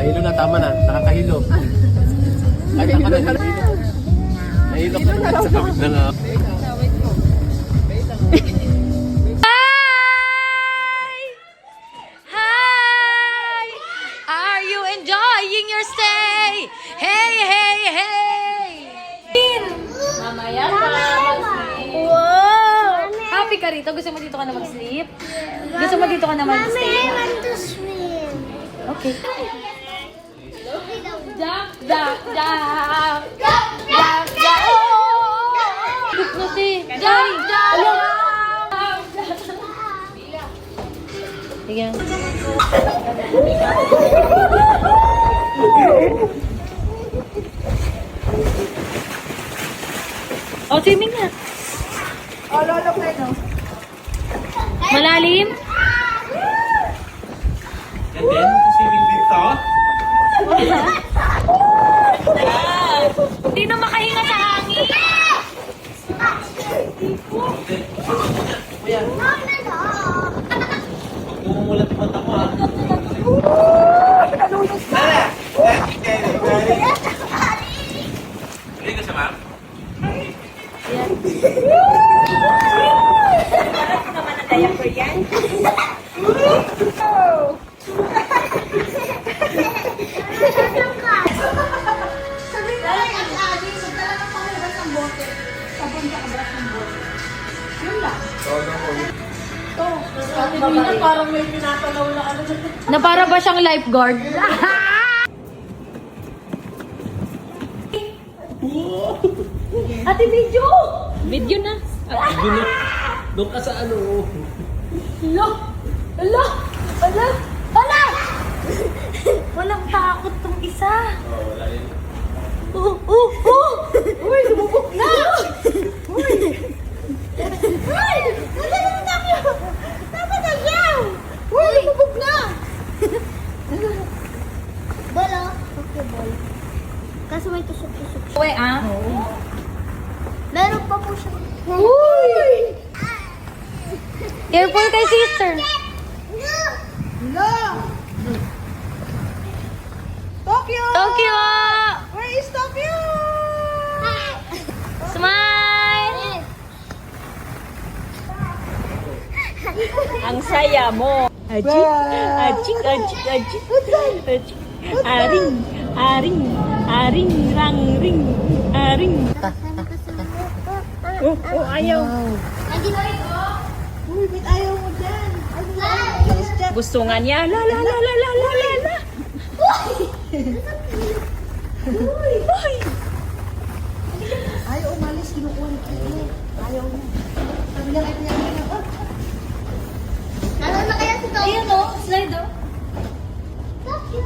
mahilo na, tama na. Nakakahilo. Ay, tama na. Nahilo ka na sa kapit na nga. Hi! Are you enjoying your stay? Hey, hey, hey! Mamaya pa mag-sleep. Wow! Happy ka rito? Gusto mo dito ka na mag-sleep? Gusto mo dito ka na mag-stay? Mommy, I want to swim. Okay. Jump, jump, jump! Jump, jump, jump! Oh! Gupnuti! Jump, jump, jump! Sige. Oh, swimming na. Oh, lolo ko no. Malalim? Yan din, swimming dito. Hindi na makahinga sa hangin. Mumulat yung mata mo, ha? Hindi ka siya, ma'am? Parang may pinapalaw na ano. Na para ba siyang lifeguard? Ate, video! Video na. Hindi na. Doon ka sa ano. Hala! Hala! Hala! Hala! Walang takot tong isa. Wala yun. Uy, lumubog na! Uy! Wala naman tayo! Dapat na yaw! Uy, lumubog na! Bolo? Okay, ball. Kaso may tusok-tusok siya. Uy, ah? Meron pa po siya. Uy! Careful kay sister. No! Tokyo! Tokyo! Where is Tokyo? Smile! Ang saya mo. Ajik, ajik, ajik, ajik, ajik. Aring, aring, aring, rang, ring, aring. Oh, ayaw. Uy, ba't ayaw mo dyan? Alis dyan. Gusto nga niya. La, la, la, la, la, la, la, la. Uy. Ayaw umalis, kinukuha ni Kiki. Ayaw na. Sabi niya, ay pinag-iyak. Ano na kaya si Tokyo? Ayun o, slide o. Tokyo!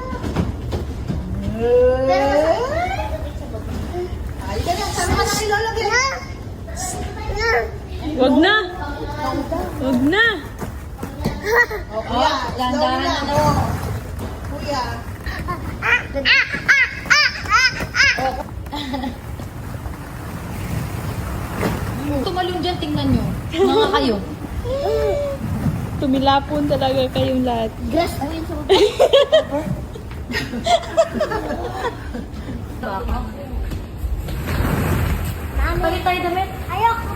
Ay, ka na. Sama ka na kay Lolo. Wag na. Wag na. Kuya, dahan-dahan na daw. Kuya. Tumalong dyan, tingnan nyo. Mga kayo. Tumilapon talaga kayong lahat. Grass po yun sa Balik tayo damit. Ayoko.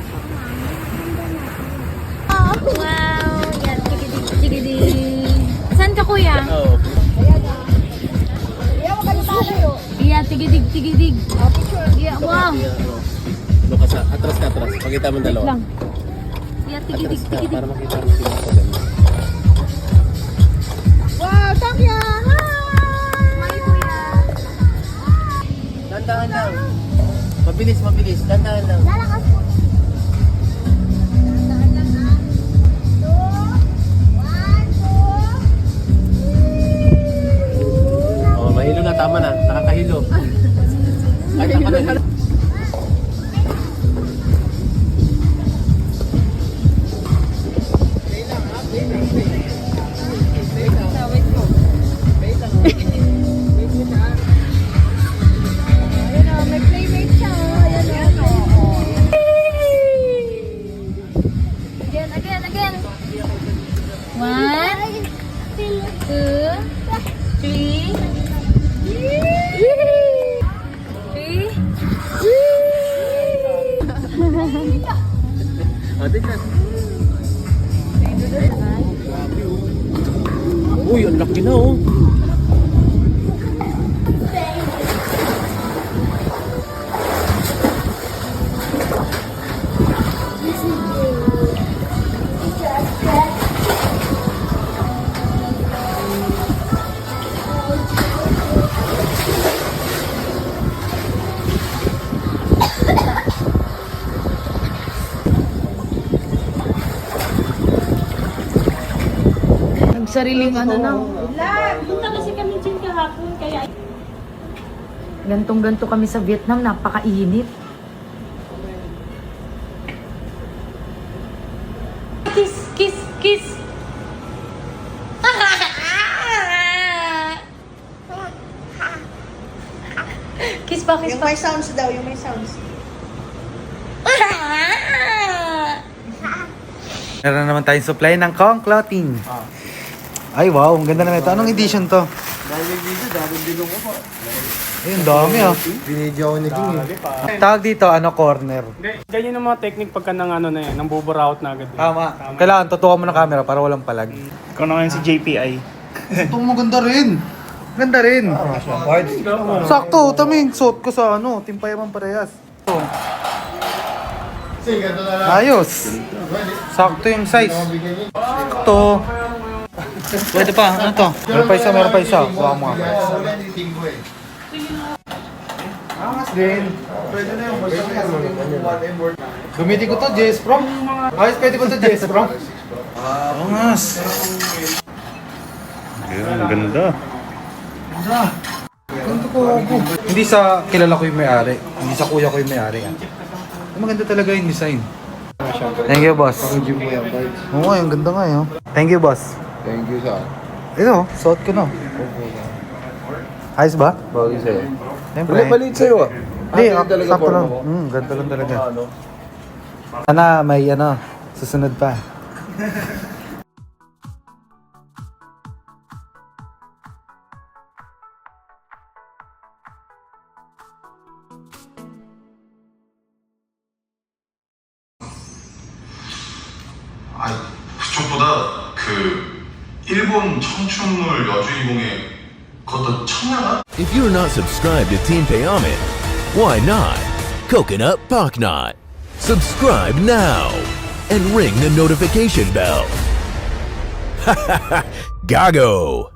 Wow! Yan, tigidig. Saan ka, kuya? Oo. Ayaw mo kayo tayo. Iya, tigidig. Iya, wow! Doon ka sa, atras ka, atras. Pakita mo dalawa. Lang. Iya, Atras tigidig. ka, para makita mo sila sa dalawa. Wow, Tokyo! Hi, kuya. Dandahan lang. Mabilis, mabilis. Dandahan lang. Lalakas po. Dahan lang ha. 2, 1, 2. Oh, mahilo na, tama na. Nakakahilo. Ay, tama na. Ayun o, may playmate siya o. Ayan o. Again. 1, 2, 3, Pwede ka. Uy, ang laki na oh. Nagsariling ano na. Punta kasi kami dyan kahapon, kaya... Gantong-ganto kami sa Vietnam, napakainit. Kiss, kiss, kiss. Kiss pa, kiss Yung pa. may sounds daw, yung may sounds. Meron naman tayong supply ng Kong Clothing. Ay wow, ang ganda naman ito. Anong edition to? Dahil bilong ko po. Ayun, dami ah. Binidyo ako ni King eh. Tawag dito, ano, corner. Ganyan ang mga technique pagka nang ano na yan, nang buburaot na agad. Tama. Kailangan tutukan mo ng camera para walang palag. Ikaw na ngayon si JPI. Ito mo ganda rin. Ganda rin. Sakto, taming. Suot ko sa ano, Timpayaman parehas. Sige, ganito na lang. Ayos. Sakto yung size. Sakto. Pwede pa, ano to? Meron pa isa, meron pa isa. Kuha mo nga. Angas din. Pwede na yung gamitin ko to, JS Pro. Ayos, pwede ko to, JS Pro. Angas. Ang ganda. Ganda ko. Hindi sa kilala ko yung may-ari. Hindi sa kuya ko yung may-ari. Maganda talaga yung design. Thank you, boss. Oo nga, yung ganda nga yun. Thank you, boss. Thank you sa Ito, suot ko na. Ayos ba? bagay sa'yo. Siyempre. Wala maliit sa'yo ah. Hindi, Ganyan talaga sakto forma lang. mo. Ganda lang talaga. Sana may ano, susunod pa. 아, 그쪽보다 그 일본 청춘물 여주인공의 그것도 청량한? If you're not subscribed to Team Payaman, why not? Coconut Pocknot. Subscribe now and ring the notification bell. Gago!